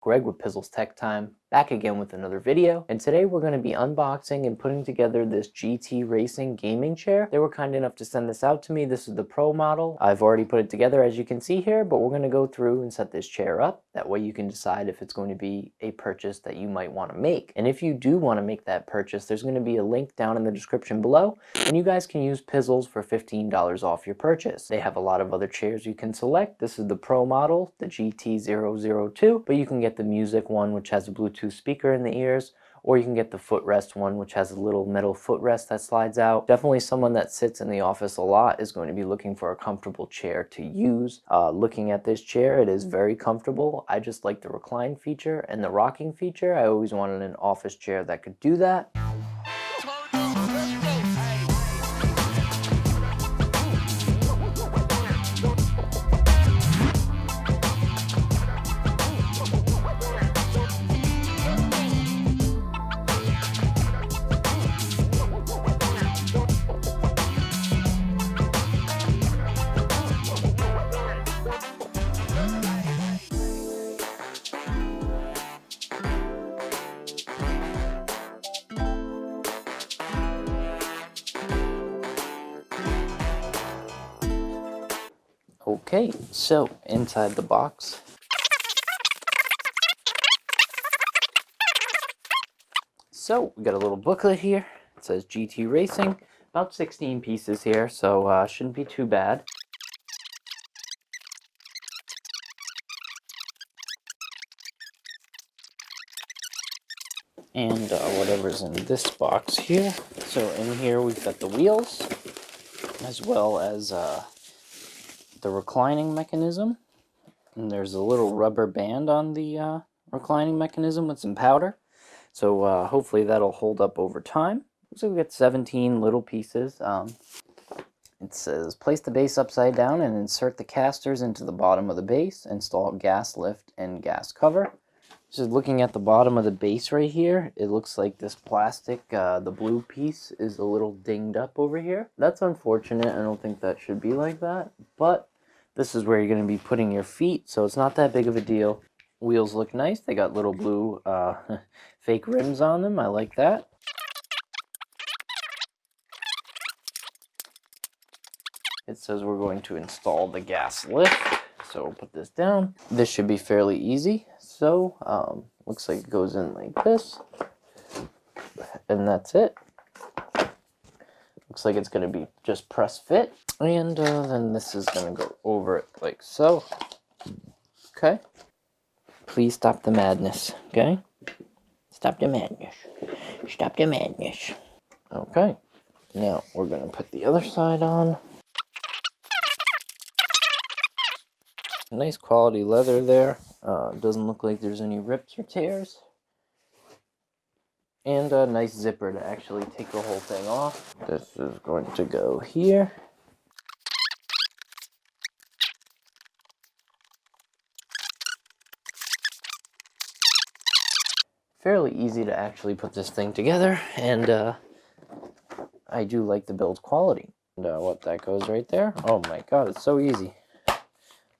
Greg with PizzlesTechTime, back again with another video, and today we're going to be unboxing and putting together this GT Racing gaming chair. They were kind enough to send this out to me. This is the Pro model. I've already put it together as you can see here, but we're going to go through and set this chair up. That way you can decide if it's going to be a purchase that you might want to make. And if you do want to make that purchase, there's going to be a link down in the description below, and you guys can use Pizzles for $15 off your purchase. They have a lot of other chairs you can select. This is the Pro model, the GT002, but you can get the music one, which has a Bluetooth speaker in the ears, or you can get the footrest one, which has a little metal footrest that slides out. Definitely someone that sits in the office a lot is going to be looking for a comfortable chair to use. Looking at this chair, it is very comfortable. I just like the recline feature and the rocking feature. I always wanted an office chair that could do that. Okay, so inside the box, so we got a little booklet here. It says GT Racing, about 16 pieces here, so shouldn't be too bad. And whatever's in this box here. So in here we've got the wheels, as well as the reclining mechanism, and there's a little rubber band on the reclining mechanism with some powder, so hopefully that'll hold up over time. So we got 17 little pieces. It says place the base upside down and insert the casters into the bottom of the base, install gas lift and gas cover. Just looking at the bottom of the base right here, it looks like this plastic, the blue piece, is a little dinged up over here. That's unfortunate. I don't think that should be like that, but this is where you're going to be putting your feet, so it's not that big of a deal. Wheels look nice. They got little blue fake rims on them. I like that. It says we're going to install the gas lift, so we'll put this down. This should be fairly easy. So looks like it goes in like this, and that's it. Looks like it's going to be just press fit, and then this is going to go over it like so. Okay, please stop the madness. Okay, stop the madness, stop the madness. Okay, now we're going to put the other side on. Nice quality leather there. Doesn't look like there's any rips or tears. And a nice zipper to actually take the whole thing off. This is going to go here. Fairly easy to actually put this thing together, and I do like the build quality. And what that goes right there. Oh my god, it's so easy.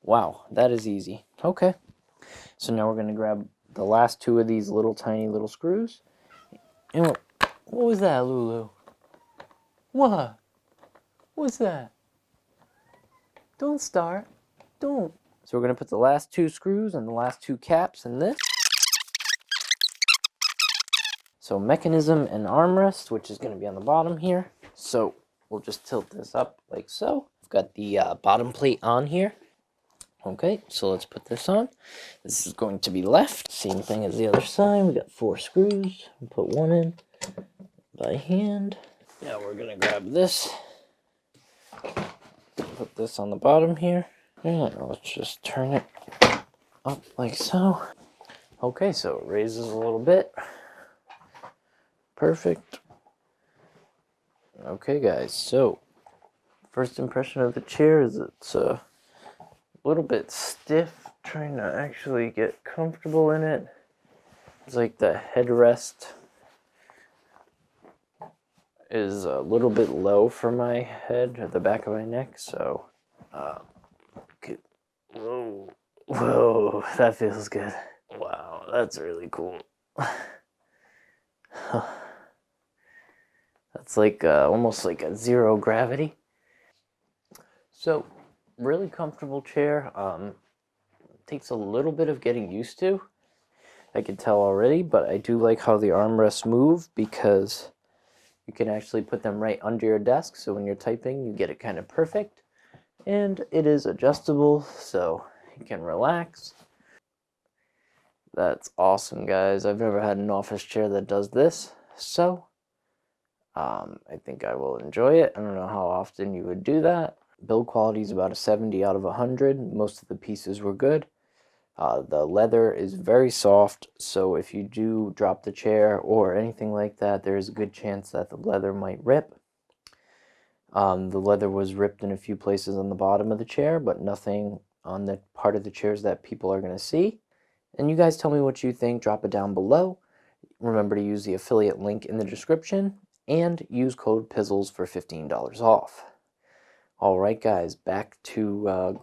Wow, that is easy. Okay, so now we're going to grab the last two of these little tiny little screws. And what was that, Lulu? What? What's that? Don't start. Don't. So we're going to put the last two screws and the last two caps in this. So mechanism and armrest, which is going to be on the bottom here. So we'll just tilt this up like so. I've got the bottom plate on here. Okay, so let's put this on. This is going to be left. Same thing as the other side. We got 4 screws. We'll put one in by hand. Now we're going to grab this. Put this on the bottom here. And let's just turn it up like so. Okay, so it raises a little bit. Perfect. Okay, guys, so first impression of the chair is it's a little bit stiff, trying to actually get comfortable in it. It's like the headrest is a little bit low for my head at the back of my neck, so okay. Whoa, that feels good. Wow, that's really cool. That's like almost like a zero gravity. So, really comfortable chair. Takes a little bit of getting used to. I can tell already, but I do like how the armrests move because you can actually put them right under your desk, so when you're typing, you get it kind of perfect. And it is adjustable, so you can relax. That's awesome, guys. I've never had an office chair that does this, so I think I will enjoy it. I don't know how often you would do that. Build quality is about a 70 out of 100. Most of the pieces were good. The leather is very soft, so if you do drop the chair or anything like that, there is a good chance that the leather might rip. The leather was ripped in a few places on the bottom of the chair, but nothing on the part of the chairs that people are going to see. And you guys tell me what you think. Drop it down below. Remember to use the affiliate link in the description and use code PIZZLES for $15 off. Alright guys, back to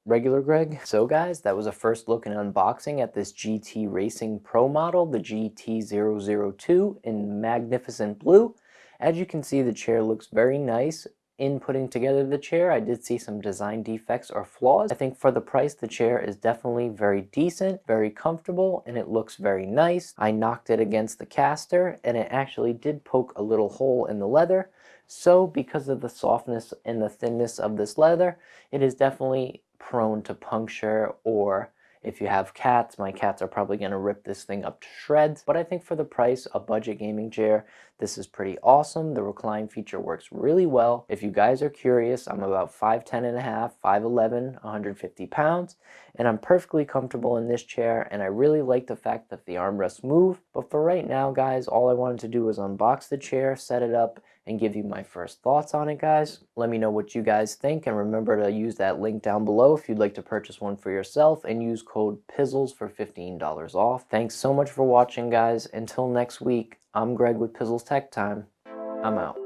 regular Greg. So guys, that was a first look and unboxing at this GT Racing Pro model, the GT002 in magnificent blue. As you can see, the chair looks very nice. In putting together the chair, I did see some design defects or flaws. I think for the price, the chair is definitely very decent, very comfortable, and it looks very nice. I knocked it against the caster, and it actually did poke a little hole in the leather. So because of the softness and the thinness of this leather, it is definitely prone to puncture, or if you have cats, my cats are probably going to rip this thing up to shreds. But I think for the price, a budget gaming chair, this is pretty awesome. The recline feature works really well. If you guys are curious, I'm about 5'10 and a half, 5'11", 150 pounds, and I'm perfectly comfortable in this chair, and I really like the fact that the armrests move. But for right now, guys, all I wanted to do was unbox the chair, set it up, and give you my first thoughts on it, guys. Let me know what you guys think, and remember to use that link down below if you'd like to purchase one for yourself, and use code PIZZLES for $15 off. Thanks so much for watching, guys. Until next week, I'm Greg with PizzlesTechTime. I'm out.